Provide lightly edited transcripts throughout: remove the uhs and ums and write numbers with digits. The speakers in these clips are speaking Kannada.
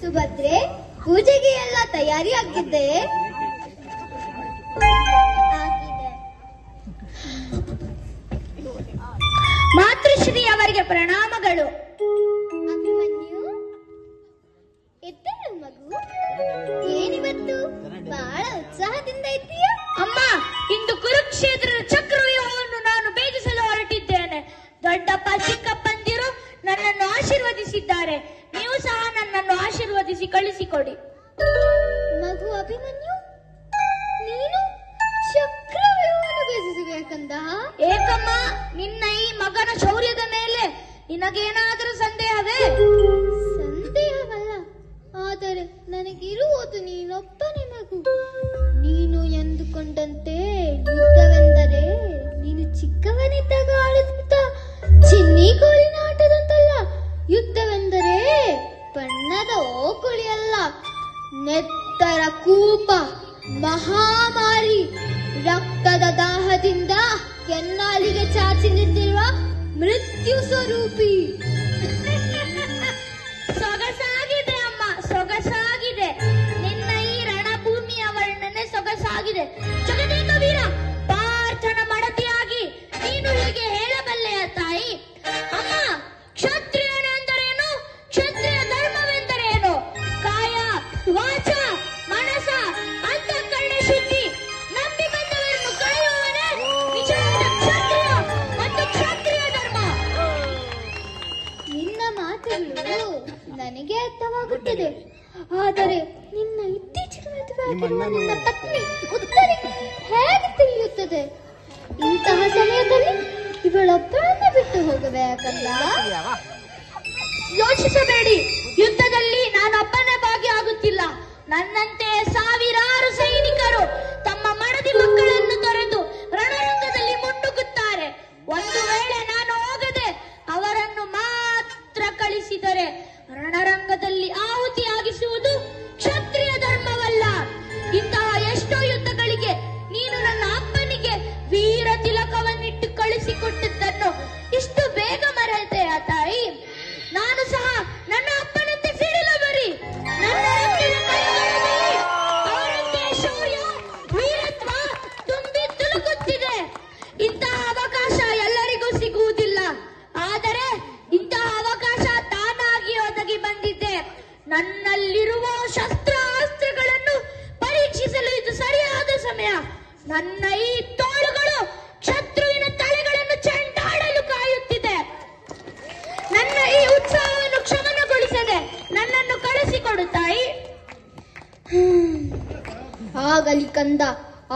ಸುಭದ್ರೆ, ಪೂಜೆಗೆ ಎಲ್ಲ ತಯಾರಿ ಆಗಿದ್ದೆ? ಆಗಿದೆ. ಮಾತೃಶ್ರೀ ಅವರಿಗೆ ಪ್ರಣಾಮಗಳು. ಅಭಿಮನ್ಯು, ಎತ್ತಲು ಮಗು, ಏನಿವತ್ತು ಬಹಳ ಉತ್ಸಾಹದಿಂದ ಇದ್ದೀಯ? ಅಮ್ಮ, ಇಂದು ಕುರುಕ್ಷೇತ್ರದ ಚಕ್ರವ್ಯೂಹವನ್ನು ನಾನು ಭೇದಿಸಲು ಹೊರಟಿದ್ದೇನೆ. ದೊಡ್ಡಪ್ಪ ಚಿಕ್ಕಪ್ಪಂದಿರು ನನ್ನನ್ನು ಆಶೀರ್ವದಿಸಿದ್ದಾರೆ. ನೀವು ಸಹ ನನ್ನನ್ನು ಆಶೀರ್ವದಿಸಿ ಕಳಿಸಿಕೊಡಿ. ಮಗು ಅಭಿಮನ್ಯು, ನೀನು ಚಕ್ರವ್ಯೂಹವನ್ನು ಭೇದಿಸಬೇಕಂದ? ಏಕಮ್ಮ, ನಿನ್ನ ಈ ಮಗನ ಶೌರ್ಯದ ಮೇಲೆ ನಿನಗೇನಾದರೂ ಸಂದೇಹವೇ? ಸಂದೇಹವಲ್ಲ, ಆದರೆ ನನಗಿರುವುದು ನೀನೊಬ್ಬನೇ ಮಗು. ನೀನು ಎಂದುಕೊಂಡಂತೆ ಯುದ್ಧವೆಂದರೆ ನೀನು ಚಿಕ್ಕವನಿದ್ದಾಗ ಆಡುತ್ತಿದ್ದ ಚಿನ್ನಿ ಕೋಲಿನ ಆಟದಂತಲ್ಲ. ಯುದ್ಧವೆಂದರೆ ಬಣ್ಣದ ಓಕುಳಿ ಅಲ್ಲ, ನೆತ್ತರ ಕೂಪ, ಮಹಾಮಾರಿ, ರಕ್ತದ ದಾಹದಿಂದ ಕೆನ್ನಾಲಿಗೆ ಚಾಚಿ ನಿಂತಿರುವ ಮೃತ್ಯು ಸ್ವರೂಪಿ. ಸೊಗಸಾಗಿದೆ ಅಮ್ಮ, ಸೊಗಸಾಗಿದೆ. ನಿನ್ನ ಈ ರಣಭೂಮಿಯ ವರ್ಣನೆ ಸೊಗಸಾಗಿದೆ. ಜಗದೇಕ ವೀರ ಪಾರ್ಥನ ಮಡದಿಯಾಗಿ ನೀನು ಹೀಗೆ ಹೇಳಬಲ್ಲೆಯ ತಾಯಿ? ಅಮ್ಮ, ಕ್ಷತ್ರಿಯನೆಂದರೇನು? ಕ್ಷತ್ರಿಯ ಧರ್ಮವೆಂದರೇನು? ಕಾಯ, ವಾಚ, ಮನಸ, ಅಂತಃಕರಣ ಶುದ್ಧಿ, ನಂಬಿ ಬಂದವರನ್ನು ಕಾಯುವವನೇ ನಿಜವಾದ ಕ್ಷತ್ರಿಯ ಮತ್ತು ಕ್ಷತ್ರಿಯ ಧರ್ಮ. ನಿನ್ನ ಮಾತುಗಳು ನನಗೆ ಅರ್ಥವಾಗುತ್ತದೆ, ಆದರೆ ನಿನ್ನ ಇತ್ತೀಚಿನ ಮದುವೆಯಾಗಿರುವ ನಿನ್ನ ಪತ್ನಿ ಉತ್ತರಿ ಹೇಗೆ ತಿಳಿಯುತ್ತದೆ? ಇಂತಹ ಸಮಯದಲ್ಲಿ ಇವಳೊಬ್ಬಳನ್ನೇ ಬಿಟ್ಟು ಹೋಗಬೇಕಲ್ಲ? ಯೋಚಿಸಬೇಡಿ, ಯುದ್ಧದಲ್ಲಿ ನಾನೊಬ್ಬನೇ ಭಾಗಿಯಾಗುತ್ತಿಲ್ಲ. ನನ್ನಂತೆ ಸಾವಿರಾರು ಸೈನಿಕರು ತಮ್ಮ ಮಡದಿ ಮಕ್ಕಳನ್ನು ತೊರೆದು ರಣರಂಗದಲ್ಲಿ ಮುನ್ನುಗ್ಗುತ್ತಾರೆ. ಒಂದು ವೇಳೆ ನಾನು ಹೋಗದೆ ಅವರನ್ನು ಮಾತ್ರ ಕಳಿಸಿದರೆ ರಣರಂಗದಲ್ಲಿ ಆಹುತಿಯಾಗಿಸುವುದು ಕ್ಷತ್ರಿಯ ಧರ್ಮವಲ್ಲ. ಇಂತಹ ಎಷ್ಟೋ ಯುದ್ಧಗಳಿಗೆ ನೀನು ನನ್ನ ಅಪ್ಪನಿಗೆ ವೀರ ತಿಲಕವನ್ನಿಟ್ಟು ಕಳಿಸಿಕೊಟ್ಟಿದ್ದನ್ನು ಇಷ್ಟು ಬೇಗ ಮರೆತೆಯ ತಾಯಿ? ನಾನು ಸಹ ನನ್ನ ಅಪ್ಪನಂತೆ ಸಿಡಿಲ ಬರಿ, ನನ್ನ ರಕ್ತದ ಕೈಗಳಲ್ಲಿ ಅವರಂತೆ ಶೌರ್ಯ, ವೀರತ್ವ ತುಂಬಿ ತುಳುಕುತ್ತಿದೆ. ಇಂತಹ ಅವಕಾಶ ಎಲ್ಲರಿಗೂ ಸಿಗುವುದಿಲ್ಲ, ಆದರೆ ಇಂತಹ ಅವಕಾಶ ತಾನಾಗಿ ಒದಗಿ ಬಂದಿದೆ. ನನ್ನಲ್ಲಿರುವ ಶಸ್ತ್ರಾಸ್ತ್ರಗಳನ್ನು ಪರೀಕ್ಷಿಸಲು ಇದು ಸರಿಯಾದ ಸಮಯ. ನನ್ನ ಈ ತೋಳುಗಳು ಶತ್ರುವಿನ ತಲೆಗಳನ್ನು ಚೆಂಡಾಡಲು ಕಾಯುತ್ತಿದೆ. ನನ್ನ ಈ ಉತ್ಸಾಹವನ್ನು ಕ್ಷಮನಗೊಳಿಸದೆ ನನ್ನನ್ನು ಕಳಿಸಿಕೊಡು ತಾಯಿ. ಆಗಲಿ ಕಂದ,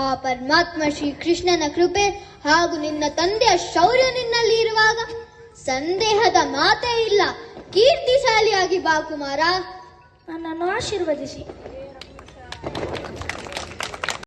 ಆ ಪರಮಾತ್ಮ ಶ್ರೀ ಕೃಷ್ಣನ ಕೃಪೆ ಹಾಗೂ ನಿನ್ನ ತಂದೆಯ ಶೌರ್ಯ ನಿನ್ನಲ್ಲಿ ಇರುವಾಗ ಸಂದೇಹದ ಮಾತೇ ಇಲ್ಲ. ಕೀರ್ತಿಶಾಲಿಯಾಗಿ ಬಾ ಕುಮಾರ. ನನ್ನನ್ನು ಆಶೀರ್ವದಿಸಿ.